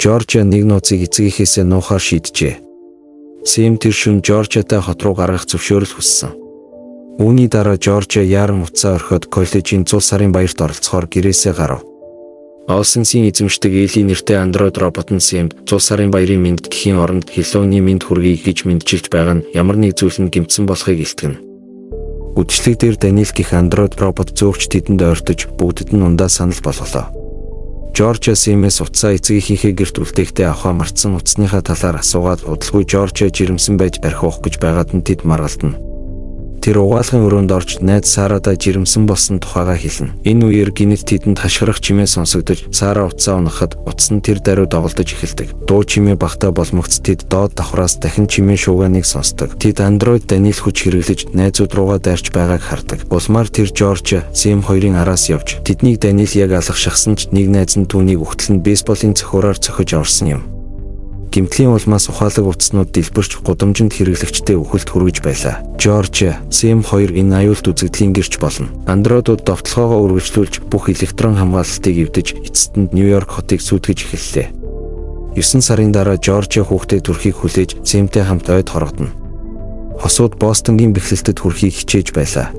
Жоржиа нэг нууцыг эцгийнхээсээ нуухаар шийджээ. Сэм тэр шөнө Жоржиатай хот руу гаргах зөвшөөрөл хүссэн. Үүний дараа Жоржиа яаран уцаа орхиод коллежийн 100 сарын баярт оролцохоор гэрээсээ гарав. Олсенсийн эзэмшдэг Эли нэртэй андроид робот нь Сэмд 100 сарын баярын мэнд гэхийн оронд Хеллоуны мэнд хүргэе гэж мэдчилж байгаа нь ямар нэг зүйл нь гэмтсэн болохыг илтгэнэ. Үдшилэг дээр Даниэл гэх андроид робот зөөгч тэдэнд ойртож бүгдэд нь ундаа санал болголоо. Жоржиа Сэмээс уцаа эцгийнхээ гэрт үлдээхдээ авахаа мартсан утасныхаа талаар асуугаад удалгүй Жоржиа жирэмсэн байж архиух гэж байгаад нь тэд маргалдана. Тэр угаалгын өрөөнд орж найз Сарадаа жирэмсэн болсон тухайгаа хэлнэ. Энэ үеэр гинэт тэдэнд хашгирах чимээ сонсогдож Сара уцаа унахад утас нь тэр даруй доголдож эхэлдэг. Дуу чимээ багтаа болмогц тэд доод давхраас дахин чимээ шуугааныг сонсдог. Тэд андроид Даниэл хүч хэрэглэж найзууд руугаа дайрч байгааг хардаг. Улмаар тэр Жоржиа Сэм хоёрын араас явж тэднийг Даниэл яг алах шахсан ч нэг найз нь түүнийг үхтэл нь бейсболын цохиураар цохиж орсон юм. Гэмтлийн улмаас ухаалаг утаснууд дэлбэрч гудамжинд хэрэглэгчтэй үхэлд хүргэж байлаа. Жоржиа, Сэм хоёр энэ аюулт үзэгдлийн гэрч болно. Андроидууд довтлогоогоо үргэлжлүүлж бүх электрон хамгаалалтыг эвдэж эцэст нь Нью-Йорк хотыг сүйтгэж эхэллээ. 9 сарын дараа Жоржиа хүүхдээ төрхийг хүлээж Сэмтэй хамт ойд хорогдоно. Хосууд Бостонгийн бэхлэлтэд хүрэхийг хичээж байлаа.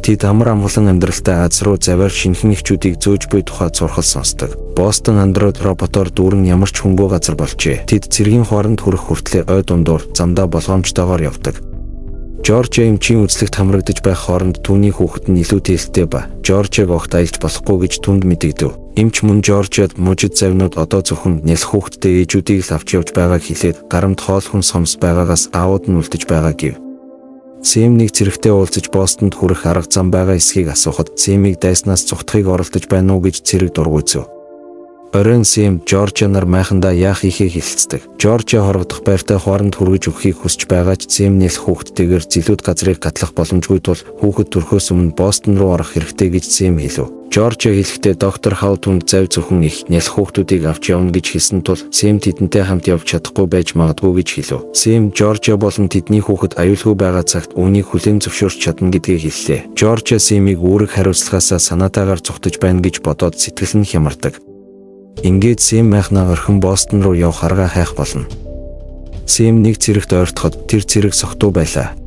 Тэд амар амгалан амьдралтай Аз руу заваар шинхэн эхчүүдийг зөөж буй тухай зурхал сонсдог. Бостон андроид роботоор дүүрэн ямар ч хөнгөө газар болжээ. Тэд цэргийн хооронд хүрэх хүртлээр ой дундуур замдаа болгоомжтойгоор явдаг. Жоржиа эмчийн үзлэгт хамрагдаж байх хооронд түүний хүүхэд нь илүү тээлтэй ба Жоржиаг огт аялж болохгүй гэж түнд мэдэгдэв. Эмч мөн Жоржиад мужид завнууд одоо зөвхөн нялх хүүхэдтэй ээжүүдийг л авч явж байгааг хэлээд гарамт хоол хүн сомс байгаагаас аауд нь үлдэж байгаа гэв. Сэм нэг зэрэгтэй уулзаж Бостонд хүрэх арга зам байгаа эсхийг асуухад Сэмийг дайснаас цухтахыг оролдож байна уу гэж цэрэг дургуйцав. Оройн Сэм Жоржиа нар майхандаа яах ихээ хэлцдэг. Жоржиа хорогдох байртай хооронд хүргэж өгөхийг хүсэж байгаа ч Сэм нэлэх хүүхдтэйгээр зилүүд газрыг гатлах боломжгүй тул хүүхэд төрхөөс өмнө Бостон руу орох хэрэгтэй гэж Сэм хэлв. Жоржиа хэлэхдээ доктор Хау түнд зав зөвхөн их нялх хүүхдүүдийг авч явна гэж хэлсэн тул Сэм тэдэнтэй хамт явж чадахгүй байж магадгүй гэж хэлв. Сэм Жоржиа болон тэдний хүүхэд аюулгүй байгаа цагт үүнийг хүлээн зөвшөөрч чадна гэдгээ хэллээ. Жоржиа Сэмийг үүрэг хариуцлагаасаа санаатаагаар зүхтэж байна гэж бодоод сэтгэл нь хямардаг. Ингээд Сэм майхнаа орхин Бостон руу явах аргаа хайх болно. Сэм нэг цэрэгт ойртоход тэр цэрэг согтуу байлаа.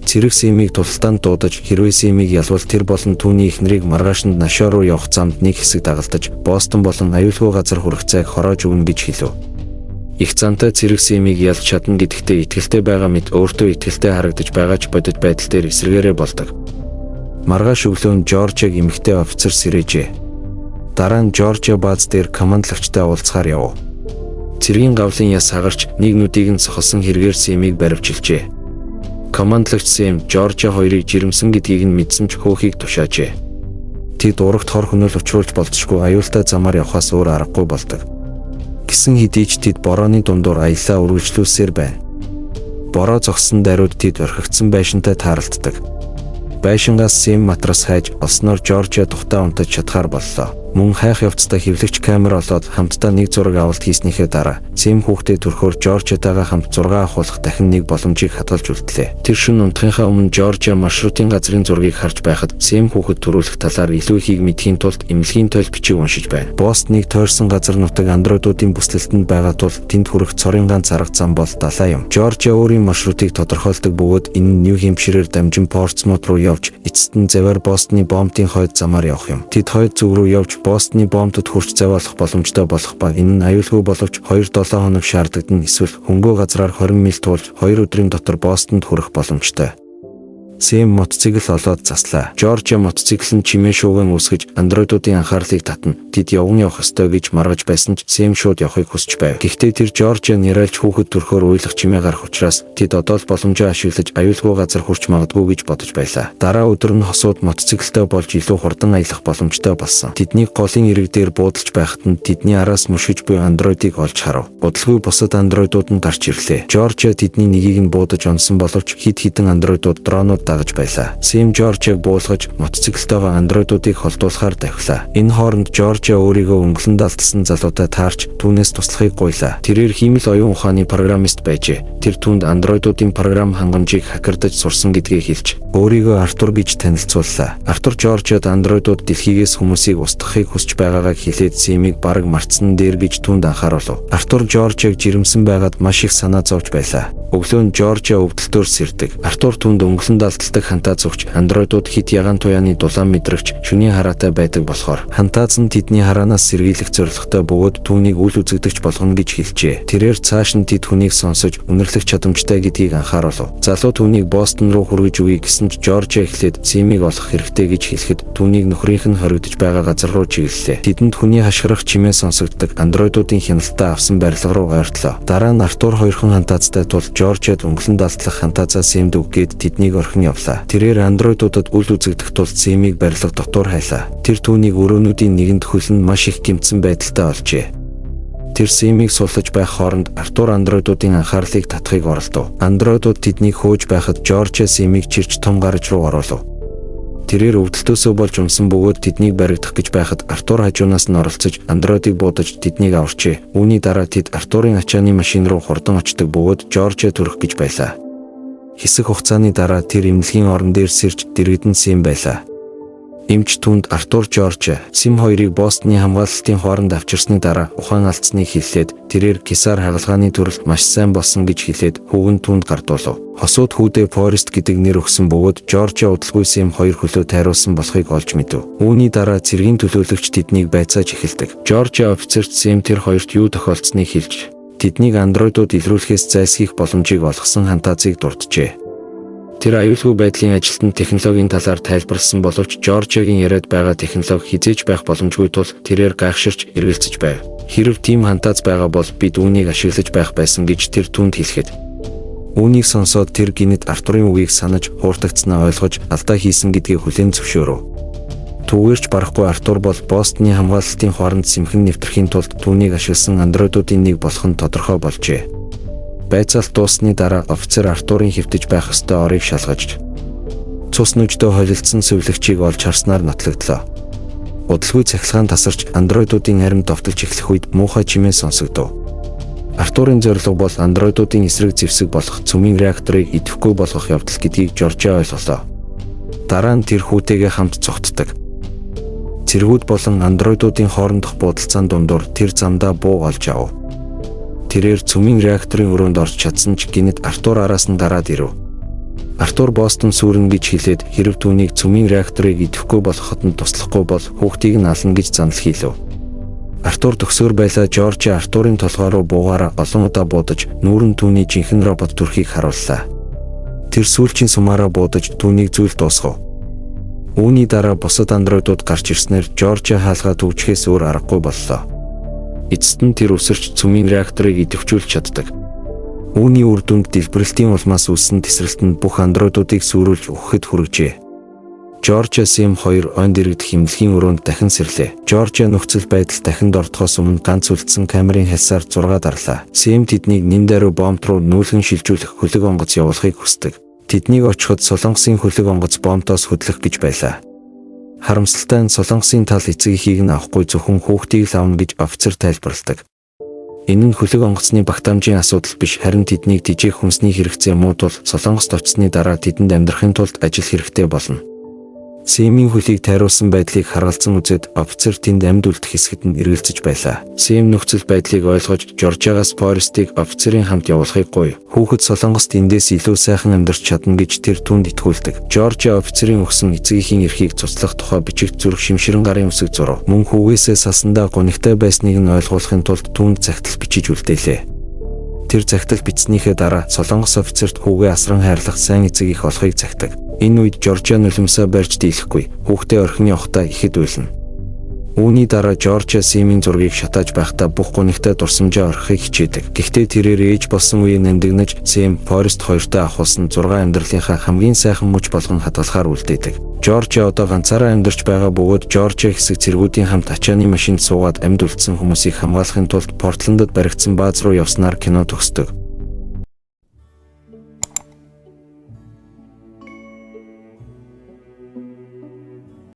Цэрэг Сэмийг тултаанд дуудаж хэрвээ Сэмийг ялвал тэр болон түүний эхнэрийг маргаашнд Нашоо руу явах замд нэг хэсэг дагалдаж Бостон болон аюулгүй газар хүрэх цайг хороож өгнө гэж хэлв. Их зантай цэрэг Сэмийг ялж чадна гэдэгтээ итгэлтэй байгаа мэт өөртөө итгэлтэй харагдаж байгаа ч бодит байдал дээр эсрэгээрээ болдог. Маргааш өглөө Жоржиаг эмэгтэй офицер сэрээжээ. Дараа нь Жоржиа бааз дээр командлагчтай уулзахаар явв. Цэргийн гавлын яс хагарч нэг нүдийг нь сохолсон хэрэгээр Сэмийг баривчилжээ. Командлагч Сэм Жоржиа хоёрыг жирэмсэн гэдгийг нь мэдсэн ч хөөхийг тушаажээ. Тэд урагт хор хөнөөл учруулж болцшгүй аюултай замаар явхаас өөр аргагүй болдог. Гэсэн хэдий ч тэд борооны дундуур аяллаа үргэлжлүүлсээр байна. Бороо зогссон даруйд тэд орхигдсан байшинтай тааралддаг. Байшингаас Сэм матрас хайж олсноор Жоржиа тухтай унтаж чадхаар боллоо. Мөн хайх явцдаа хэвлэгч камер олоод хамтдаа нэг зураг авалт хийснийхээ дараа Сэм хүүхдээ төрхөөр Жоржиатайгаа хамт зураг авахулах дахин нэг боломжийг хадгалж үлдлээ. Тэр шөнө унтахынхаа өмнө Жоржиа маршрутын газрын зургийг харж байхад Сэм хүүхэд төрүүлэх талаар илүү ихийг мэдхийн тулд эмнэлгийн тойл бичиг уншиж байна. Бостоныг тойрсон газар нутаг андроидуудын бүслэлтэнд байгаа тул тэнд хүрэх цорын ганц арга зам бол далай юм. Жоржиа өөрийн маршрутыг тодорхойлдог бөгөөд энэ нь Нью Хэмпширээр дамжин Портсмут руу явж эцэст нь заваар Бостоны бомбын хойд замаар явах юм. Тэд хойд зүг рүү явж Бостоны бомбд хүрч заваалах боломжтой болох ба энэ нь аюулгүй боловч 2-7 хоног шаардлагдан эсвэл хөнгөө газраар 20 миль туулж 2 өдрийн дотор Бостонд хүрэх боломжтой. Сэм мотоцикл олоод заслаа. Жоржиа мотоцикл нь чимээ шууган үсгэж андроидуудын анхаарлыг татна. Тэд явах ёстой гэж маргаж байсан ч Сэм шууд явахыг хүсэж байв. Гэхдээ тэр Жоржиа нэрэлж хүүхэд төрхөөр уйлах чимээ гарах учраас тэд одоо л боломжоо ашиглаж аюулгүй газар хүрч магадгүй гэж бодож байлаа. Дараа өдөр нь хосууд мотоциклтай болж илүү хурдан аялах боломжтой болсон. Тэдний голын ирэг дээр буудалж байхад нь тэдний араас мөшгөж буй андроидыг олж харав. Удалгүй бусад андроидууд нь гарч ирлээ. Жоржиа тэдний нэгийг нь буудаж онсон боловч хид хідэн андроидууд дронууд таагаж байлаа. Сэм Жоржийг буулгаж мотоциклтойгоо андроидуудыг холдуулахаар давхилаа. Энэ хооронд Жорж өөрийгөө өнгөлөнд алдсан залуутай таарч түүнээс туслахыг гуйлаа. Тэрээр хиймэл оюун ухааны программист байжээ. Тэр түүнд андроидуудын програм хангамжийг хакердаж сурсан гэдгээ хэлж өөрийгөө Артур гэж танилцууллаа. Артур Жоржид андроидууд дэлхийгээс хүмүүсийг устгахыг хүсэж байгаагаа хэлээд Сэмийг бараг мартсан дээр гэж түүнд анхааруулв. Артур Жоржийг жирэмсэн байгаад маш их санаа зовж байлаа. Өглөө нь Жорж өвдөлтөөр сэрдэг. Артур түүнд өнгөлөнд алддаг хантаа зүгч андроидууд хит ягаан туяаны дулаан мэдрэгч шүний хараатай байдаг болохоор хантааз нь тэдний хараанаас сэргийлэх зорилготой бөгөөд түүнийг үл үзэгдэгч болгоно гэж хэлжээ. Тэрээр цааш нь тэд хүнийг сонсож үнэрлэх чадамжтай гэдгийг анхааруулв. Залуу түүнийг Бостон руу хүргэж өгье гэсэн ч Жорж эхлээд Сэмийг олох хэрэгтэй гэж хэлэхэд түүнийг нөхрийнх нь хоригдож байгаа газар руу чиглэлээ. Тэдэнд хүний хашгирах чимээ сонсогддог андроидуудын хяналтаа авсан барилга руу ойртлоо. Дараа нь Артур хоёрхан хантаазтай тул Жоржид өнгөлөнд алдлах хантаазаа Сэмд өггээд тэднийг орхин явлаа. Тэрээр андроидуудад үл үзэгдэх тул Сэмийг барилга дотор хайлаа. Тэр түүнийг өрөөнүүдийн нэгэнд хөлн маш их гэмтсэн байдалтай олжээ. Тэр Сэмийг суллаж байх хооронд Артур андроидуудын анхаарлыг татахыг оролдов. Андроидууд тэднийг хөөж байхад Жорж Сэмийг чирч том гараж руу оруулав. Тэрээр өвдөлтөөсөө болж унсан бөгөөд тэднийг баригдах гэж байхад Артур хажуунаас нь оролцож андроидыг буудаж тэднийг аварчээ. Үүний дараа тэд Артурын ачааны машин руу хурдан очдог бөгөөд Жорж төрөх гэж байлаа. Хэсэг хугацааны дараа тэр эмнэлгийн орон дээр сэрж дэрэгдэн Сэм байлаа. Эмч түнд Артур Жорж Сэм хоёрыг Бостоны хамгаалалтын хооронд авчирсны дараа ухаан алдсныг хэллээд тэрээр Кесар хагалгааны төрөлд маш сайн болсон гэж хэлээд хүүгэн түнд гардуулав. Хосууд хүүдээ Форест гэдэг нэр өгсөн бөгөөд Жорж удалгүй Сэм хоёр хөлөө тайруулсан болохыг олж мэдв. Үүний дараа цэргийн төлөөлөгч тэднийг байцааж эхэлдэг. Жорж офицерт Сэм тэр хоёрт юу тохиолдсныг хэлж тэднийг андроидууд илрүүлэхээс зайлсхийх боломжийг олгосон хантаазыг дурджээ. Тэр аюулгүй байдлын ажилтнанд технологийн талаар тайлбарласан боловч Жоржигийн яриад байгаа технологи хизээж байх боломжгүй тул тэрээр гайхширч эргэлзэж байв. Хэрв тийм хантааз байгаа бол бид үүнийг ашиглаж байх байсан гэж тэр түнд хэлэхэд үүнийг сонсоод тэр гинэд Артурын үгийг санаж хууртагдсанаа ойлгож алдаа хийсэн гэдгийг хүлээн зөвшөөрөв. Түүгээрч барахгүй Артур бол Бостоны хамгаалалтын хооронд сэмхэн нэвтрэхийн тулд түүнийг ашигласан андроидуудын нэг болох нь тодорхой болжээ. Байцаалт дуусны дараа офицер Артурын хэвтэж байх ёстой орыг шалгаж цус нүждөө холилдсон сүвлэгчийг олж харснаар нотлогдлоо. Удалгүй цахилгаан тасарч андроидуудын харим довтолж эхлэх үед муухай чимээ сонсогдов. Артурын зорилго бол андроидуудын эсрэг зэвсэг болох цөмийн реакторыг идэвхгүй болгох явдал гэдгийг Жорж ойлголоо. Дараа нь тэр хүүтэйгээ хамт цогтдог. Цэргүүд болон андроидуудын хоорондох буудалцаан дундуур тэр замдаа буу олж ав. Тэрээр цөмийн реакторын өрөөнд орж чадсан ч гинэд Артур араас нь гараад ирэв. Артур Бостон сүрэн гэж хэлээд хэрв түүнийг цөмийн реакторыг идэвхгүй болгоход нь туслахгүй бол хүүхдийг нь ална гэж занал хийлв. Артур төгсөөр байлаа. Жорж Артурын толгой руу буугаараа олон удаа буудаж нүүрэн түүний жинхэнэ робот төрхийг харууллаа. Тэр сүүлчийн сумаараа буудаж түүнийг зүйл дуусгав. Үүний дараа бусад андроидууд гарч ирснээр Жорж хаалгаа төвчхээс өөр аргагүй боллоо. Эцэст нь тэр өсөрч цөмийн реакторыг идэвхжүүлж чаддаг. Үүний үр дүнд дэлбэрэлтийн улмаас үүссэн тесрэлтэнд бүх андроидуудыг сүрүүлж өгөхөд хүргэжээ. Жорж Сэм хоёр ойн дэрэгдэх эмнэлгийн өрөөнд дахин сэрлээ. Жорж нөхцөл байдал дахинд ордохоос өмнө ганц үлдсэн камерын хялсаар 6 дарлаа. Сэм тэднийг нэн даруй бомб руу нүүлгэн шилжүүлэх хөлөг онгоц явуулахыг хүсдэг. Тэднийг очиход Солонгосын хөлөг онгоц бомбтоос хөдлөх гэж байлаа. Харамсалтай нь Солонгосын тал эцэг эхийг нь авахгүй зөвхөн хүүхдийг л авна гэж офицер тайлбарладаг. Энэ нь хөлөг онгоцны багтаамжийн асуудал биш, харин тэднийг тижээх хүнсний хэрэгцээ муудвал Солонгост очсны дараа тэдэнд амьдрахын тулд ажил хэрэгтэй болно. Сэмийн хөлийг тайруулсан байдлыг харгалзан үзээд офицер тэнд амьд үлдэх хэсгэд нь эргэлзэж байлаа. Сэм нөхцөл байдлыг ойлгож Жоржиагаас Форестийг офицерын хамт явуулахыг гуйв. Хүүхэд Солонгост эндээс илүү сайхан амьдарч чадна гэж тэр түнд итгүүлдэг. Жорж офицерын өгсөн эцэг эхийн эрхийг цуцлах тухай бичигт зүрх шимширэн гарын үсэг зурв. Мөн хүүгээсээ сасандаа гунигтай байсныг нь ойлгуулахын тулд түүнд загтал бичиж үлдээлээ. Тэр загтал бичснийхээ дараа Солонгос офицерт хүүгээ асран хайрлах сайн эцэг их олохыг загтаг. Энэ үед Жорж нулимсаа барьж дийлэхгүй, хүүхдээ орхин явахдаа ихэд уйлна. Үүний дараа Жорж Сэмийн зургийг шатааж байхдаа бүх гунигтай дурсамжаа орхихыг хичээдэг. Гэхдээ тэрээр ээж болсон үеийг нандинаж Сэм Форест хоёртой авахулсан 6 амьдралынхаа хамгийн сайхан мөч болгон хадгалахаар үлдээдэг. Жорж одоо ганцаараа амьдарч байгаа бөгөөд Жорж хэсэг цэргүүдийн хамт ачааны машинд суугаад амьд үлдсэн хүмүүсийг хамгаалахын тулд Портландд баригдсан бааз руу явснаар кино төгсдөг.